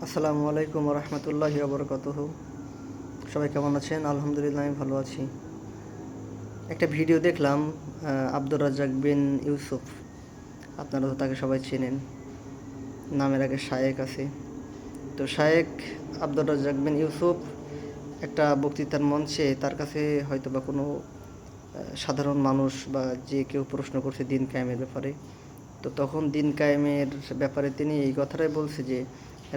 আসসালামু আলাইকুম রহমতুল্লাহি ওবরকাতুহ। সবাই কেমন আছেন? আলহামদুলিল্লাহ, আমি ভালো আছি। একটা ভিডিও দেখলাম, আব্দুর রাজ্জাক বিন ইউসুফ, আপনারা তো তাকে সবাই চেনেন, নামের আগে শায়েক আছে। তো শায়েক আব্দুর রাজ্জাক বিন ইউসুফ একটা বক্তৃতার মঞ্চে তার কাছে হয়তো বা কোনো সাধারণ মানুষ বা যে কেউ প্রশ্ন করছে দিন কায়েমের ব্যাপারে। তো তখন দিন কায়েমের ব্যাপারে তিনি এই কথাটাই বলছে যে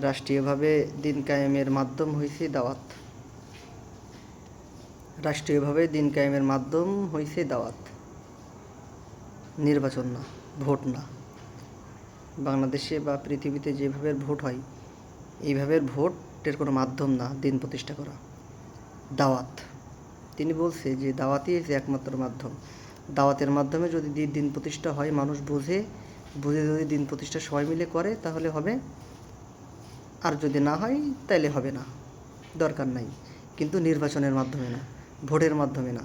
রাষ্ট্রীয়ভাবে দিন কায়েমের মাধ্যম হয়েছে দাওয়াত। রাষ্ট্রীয়ভাবে দিন কায়েমের মাধ্যম হয়েছে দাওয়াত, নির্বাচন না, ভোট না। বাংলাদেশে বা পৃথিবীতে যেভাবে ভোট হয় এইভাবে ভোটের কোনো মাধ্যম না দিন প্রতিষ্ঠা করা, দাওয়াত। তিনি বলছে যে দাওয়াতই হচ্ছে একমাত্র মাধ্যম। দাওয়াতের মাধ্যমে যদি দিন প্রতিষ্ঠা হয়, মানুষ বুঝে বুঝে যদি দিন প্রতিষ্ঠা সবাই মিলে করে তাহলে হবে, আর যদি না হয় তাহলে হবে না, দরকার নাই। কিন্তু নির্বাচনের মাধ্যমে না, ভোটের মাধ্যমে না।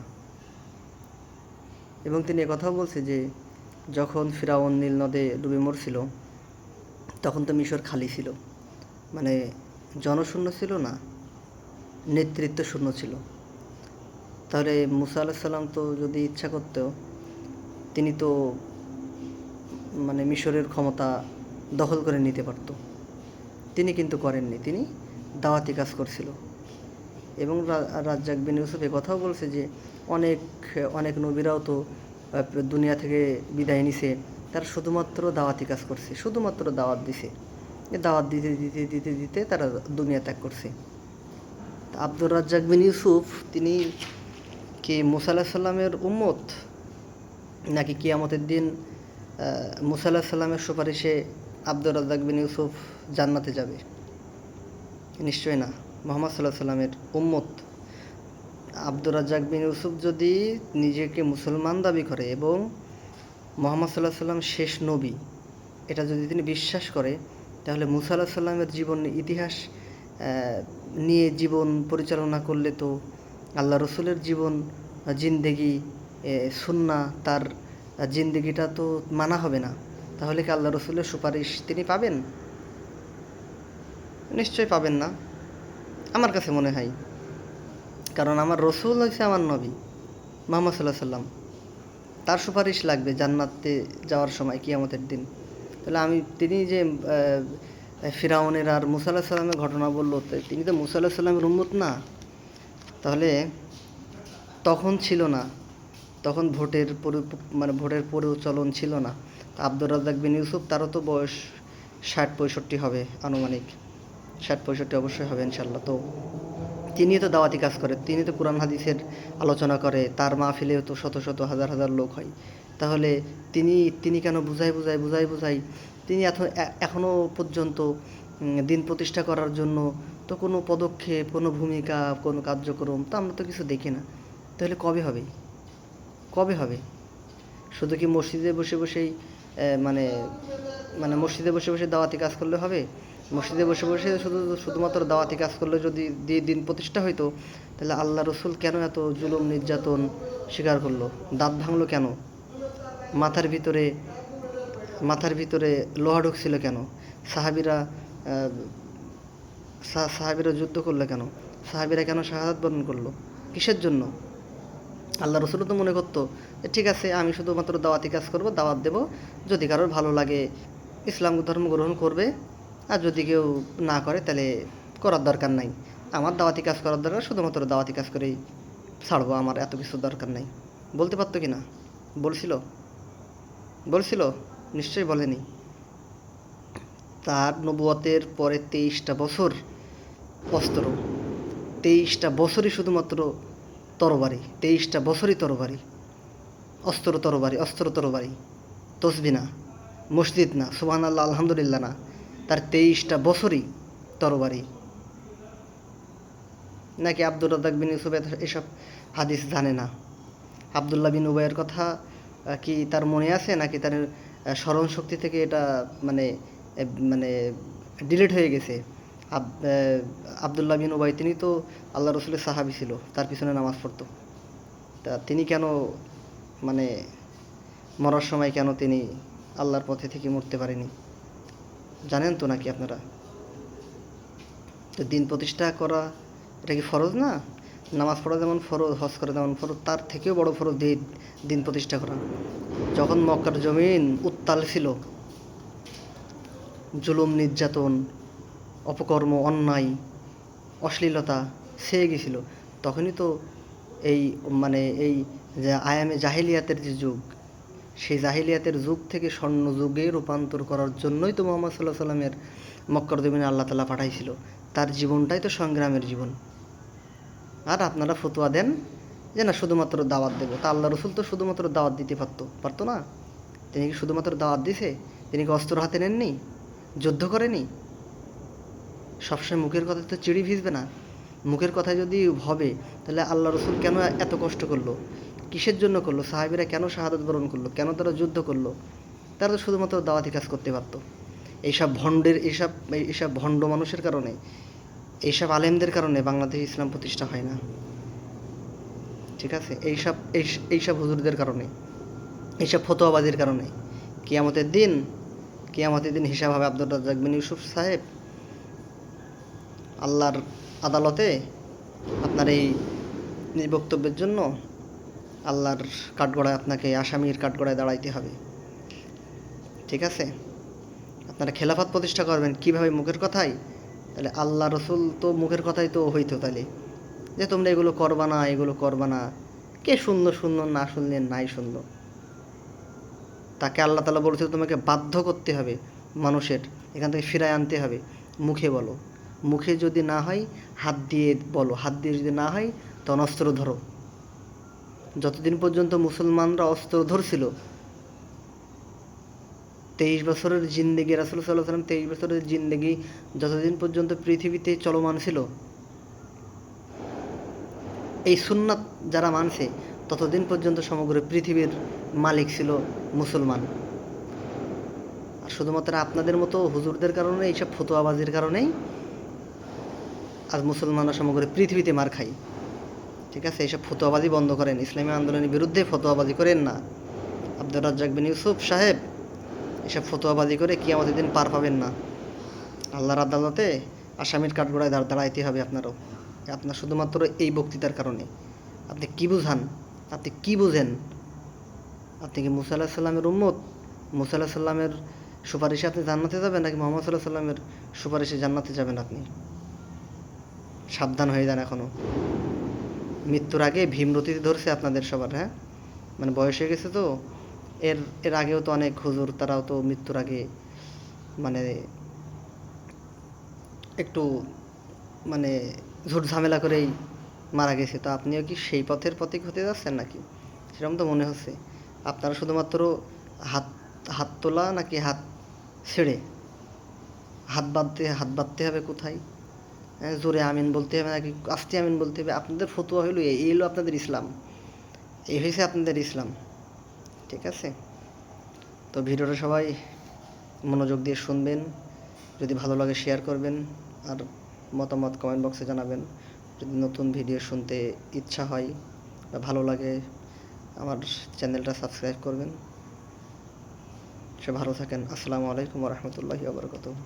এবং তিনি একথাও বলছে যে যখন ফিরাউন নীল নদে ডুবে মরছিল তখন তো মিশর খালি ছিল, মানে জনশূন্য ছিল না, নেতৃত্ব শূন্য ছিল। তাহলে মুসা আলাইহিস সালাম তো যদি ইচ্ছা করতেও তিনি তো মানে মিশরের ক্ষমতা দখল করে নিতে পারত। তিনি কিন্তু করেননি, তিনি দাওয়াতি কাজ করছিল। এবং রাজ্জাক বিন ইউসুফ কথাও বলছে যে অনেক অনেক নবীরাও তো দুনিয়া থেকে বিদায় নিছে, তারা শুধুমাত্র দাওয়াতি কাজ করছে, শুধুমাত্র দাওয়াত দিছে। দাওয়াত দিতে দিতে দিতে দিতে তারা দুনিয়া ত্যাগ করছে। আব্দুর রাজ্জাক বিন ইউসুফ তিনি কি মুসা আলাইহিস সালামের উম্মত, নাকি কিয়ামতের দিন মুসা আলাইহিস সালামের সুপারিশে আব্দুর রাজ্জাক বিন ইউসুফ জান্নাতে যাবে? নিশ্চয় না, মুহাম্মদ সাল্লাল্লাহু আলাইহি সাল্লামের উম্মত। আব্দুর রাজ্জাক বিন ইউসুফ যদি নিজেকে মুসলমান দাবি করে এবং মুহাম্মদ সাল্লাল্লাহু আলাইহি সাল্লাম শেষ নবী এটা যদি তিনি বিশ্বাস করে, তাহলে মুসা আলাইহিস সাল্লামের জীবন ইতিহাস নিয়ে জীবন পরিচালনা করলে তো আল্লাহ রসুলের জীবন জিন্দেগি সুন্নাহ তার জিন্দেগিটা তো মানা হবে না। তাহলে কি আল্লাহ রসুলের সুপারিশ তিনি পাবেন? নিশ্চয় পাবেন না, আমার কাছে মনে হয়। কারণ আমার রসুল হচ্ছে আমার নবী মুহাম্মদ সাল্লাল্লাহু আলাইহি সাল্লাম, তার সুপারিশ লাগবে জান্নাতে যাওয়ার সময় কিয়ামতের দিন। তাহলে তিনি যে ফিরাউনের আর মুসা আলাইহিস সালামের ঘটনা বলল, তিনি তো মুসা আলাইহিস সালামের উম্মত না। তাহলে তখন ছিল না, তখন ভোটের প্রচলন ছিল না। আব্দুর রাজ্জাক বিন ইউসুফ তারও তো বয়স 60-65 হবে আনুমানিক, 60-65 অবশ্যই হবে ইনশাল্লাহ। তো তিনি তো দাওয়াতি কাজ করে, তিনি তো কোরআন হাদিসের আলোচনা করে, তার মাহফিলেও তো শত শত হাজার হাজার লোক হয়। তাহলে তিনি কেন বুঝাই তিনি এখনও পর্যন্ত দিন প্রতিষ্ঠা করার জন্য তো কোনো পদক্ষেপ, কোনো ভূমিকা, কোনো কার্যক্রম তো আমরা তো কিছু দেখি না। তাহলে কবে হবে? শুধু কি মসজিদে বসে বসেই মানে মানে মসজিদে বসে বসে দাওয়াতি কাজ করলে হবে? মসজিদে বসে বসে শুধুমাত্র দাওয়াতি কাজ করলে যদি দিন প্রতিষ্ঠা হইতো, তাহলে আল্লাহ রসুল কেন এত জুলুম নির্যাতন স্বীকার করলো? দাঁত ভাঙলো কেন? মাথার ভিতরে মাথার ভিতরে লোহা ঢুকছিল কেন? সাহাবিরা সাহাবিরা যুদ্ধ করলো কেন? সাহাবিরা কেন শাহাদাত বরণ করলো? কিসের জন্য? আল্লাহ রসুলও তো মনে করতো ঠিক আছে, আমি শুধুমাত্র দাওয়াতি কাজ করব, দাওয়াত দেব, যদি কারোর ভালো লাগে ইসলাম ধর্ম গ্রহণ করবে, আর যদি কেউ না করে তাহলে করার দরকার নাই। আমার দাওয়াতি কাজ করার দরকার, শুধুমাত্র দাওয়াতি কাজ করেই ছাড়বো, আমার এত কিছু দরকার নাই। বলতে পারতো কি না? বলছিল? নিশ্চয়ই বলেনি। তার নবুয়তের পরে 23টা বছর অস্ত্র, 23টা বছরই শুধুমাত্র তরবারি, 23টা বছরই তরবারি, অস্ত্র তরবারি, তসবি না, মসজিদ না, সুবহানাল্লাহ আলহামদুলিল্লাহ না, তার 23টা বছরই তরবারি। নাকি আব্দুর রাজ্জাক বিন ইউসুফ এসব হাদিস জানে না? আবদুল্লাহ বিন উবাইয়ের কথা কি তার মনে আছে, নাকি তার স্মরণ শক্তি থেকে এটা মানে মানে ডিলিট হয়ে গেছে? আবদুল্লাহ বিন উবাই তিনি তো আল্লাহ রসুলের সাহাবী ছিল, তার পিছনে নামাজ পড়তো। তা তিনি কেন মানে মরার সময় কেন তিনি আল্লাহর পথে থেকে মরতে পারেনি? জানেন তো নাকি আপনারা? তো দিন প্রতিষ্ঠা করা এটা কি ফরজ না? নামাজ পড়া যেমন ফরজ, হজ করা যেমন ফরজ, তার থেকেও বড় ফরজ দিন প্রতিষ্ঠা করা। যখন মক্কার জমিন উত্তাল ছিল, জুলুম, নির্যাতন, অপকর্ম, অন্যায়, অশ্লীলতা ছেয়ে গেছিল, তখনই তো এই এই যে আয়ামে জাহিলিয়াতের যে যুগ, সেই জাহিলিয়াতের যুগ থেকে স্বর্ণ যুগে রূপান্তর করার জন্যই তো মুহাম্মদ সাল্লাহ সাল্লামের মক্কার জমিনে আল্লাহ তাআলা পাঠাইছিল। তার জীবনটাই তো সংগ্রামের জীবন। আর আপনারা ফতোয়া দেন যে না শুধুমাত্র দাওয়াত দেবো। তা আল্লাহ রসুল তো শুধুমাত্র দাওয়াত দিতে পারতো না? তিনি কি শুধুমাত্র দাওয়াত দিছে? তিনি কি অস্ত্র হাতে নেননি? যুদ্ধ করেনি? সবসময় মুখের কথায় তো চিড়ি ভিজবে না। মুখের কথায় যদি হবে, তাহলে আল্লাহ রসুল কেন এত কষ্ট করলো? কিসের জন্য করলো? সাহাবীরা কেন শাহাদাত বরণ করলো? কেন তারা যুদ্ধ করলো? তারা তো শুধুমাত্র দাওয়াতি কাজ করতে পারতো। এইসব ভণ্ড মানুষের কারণে, এইসব আলেমদের কারণে বাংলাদেশে ইসলাম প্রতিষ্ঠা হয় না। ঠিক আছে? এইসব হুজুরদের কারণে, এইসব ফতোয়াবাজির কারণে কিয়ামতের দিন হিসাব হবে আব্দুর রাজ্জাক বিন ইউসুফ সাহেব আল্লাহর আদালতে। আপনার এই বক্তব্যের জন্য আল্লাহর কাঠগড়ায়, আপনাকে আসামির কাঠগড়ায় দাঁড়াইতে হবে। ঠিক আছে? আপনারা খেলাফত প্রতিষ্ঠা করবেন কিভাবে? মুখের কথাই? তাহলে আল্লাহ রসুল তো মুখের কথাই তো হইতো তাহলে, যে তোমরা এগুলো করবা না। কে শুনলো না শুনলে নাই শুনলো। তাকে আল্লাহ তাআলা বলেছিল তোমাকে বাধ্য করতে হবে, মানুষের এখান থেকে ফিরায় আনতে হবে। মুখে বলো, মুখে যদি না হয় হাত দিয়ে বলো, হাত দিয়ে যদি না হয় তখন অস্ত্র ধরো। যতদিন পর্যন্ত মুসলমানরা অস্ত্র ধরছিল, 23 বছরের জিন্দেগি, রাসূল সাল্লাল্লাহু আলাইহি ওয়াসাল্লাম 23 বছরের জিন্দেগি যতদিন পর্যন্ত পৃথিবীতে চলমান ছিল, এই সুন্নাত যারা মানছে ততদিন পর্যন্ত সমগ্র পৃথিবীর মালিক ছিল মুসলমান। আর শুধুমাত্র আপনাদের মতো হুজুরদের কারণে, এইসব ফতোয়াবাজির কারণেই আজ মুসলমানরা সমগ্র পৃথিবীতে মার খায়। ঠিক আছে? এইসব ফতোয়াবাজি বন্ধ করেন, ইসলামী আন্দোলনের বিরুদ্ধে ফতোয়াবাজি করেন না। আব্দুর রাজ্জাক বিন ইউসুফ সাহেব এসব ফতোয়াবাজি করে কিয়ামতের দিন পার পাবেন না। আল্লাহর আদালতে আসামির কাঠগড়ায় দাঁড়াইতে হবে আপনারও। আপনার শুধুমাত্র এই বক্তৃতার কারণে। আপনি কি বুঝান? আপনি কি বুঝেন? আপনি কি মুসা আলাইহিস সালামের উম্মত? মুসা আলাইহিস সালামের সুপারিশে আপনি জান্নাতে যাবেন, নাকি মুহাম্মদ সাল্লাল্লাহু আলাইহি সাল্লামের সুপারিশে জান্নাতে যাবেন? আপনি সাবধান হয়ে যান এখনও। মৃত্যুর আগে ভীমরতিতে ধরছে আপনাদের সবার। হ্যাঁ, বয়স হয়ে গেছে তো। এর আগেও তো অনেক হুজুর, তারাও তো মৃত্যুর আগে একটু ঝুট ঝামেলা করেই মারা গেছে। তো আপনিও কি সেই পথের পথিক হতে যাচ্ছেন নাকি? সেরকম তো মনে হচ্ছে। আপনারা শুধুমাত্র হাত তোলা নাকি হাত ছেড়ে? হাত বাঁধতে হবে কোথায়? জোরে আমিন বলতে হবে নাকি আস্তে আমিন বলতে হবে? আপনাদের ফতোয়া হলো এই হলো আপনাদের ইসলাম, এই হয়েছে আপনাদের ইসলাম। ঠিক আছে? তো ভিডিওটা সবাই মনোযোগ দিয়ে শুনবেন, যদি ভালো লাগে শেয়ার করবেন, আর মতামত কমেন্ট বক্সে জানাবেন। যদি নতুন ভিডিও শুনতে ইচ্ছা হয় বা ভালো লাগে, আমার চ্যানেলটা সাবস্ক্রাইব করবেন। সে ভালো থাকেন। আসসালামু আলাইকুম ওয়া রাহমাতুল্লাহি ওয়া বারাকাতুহু।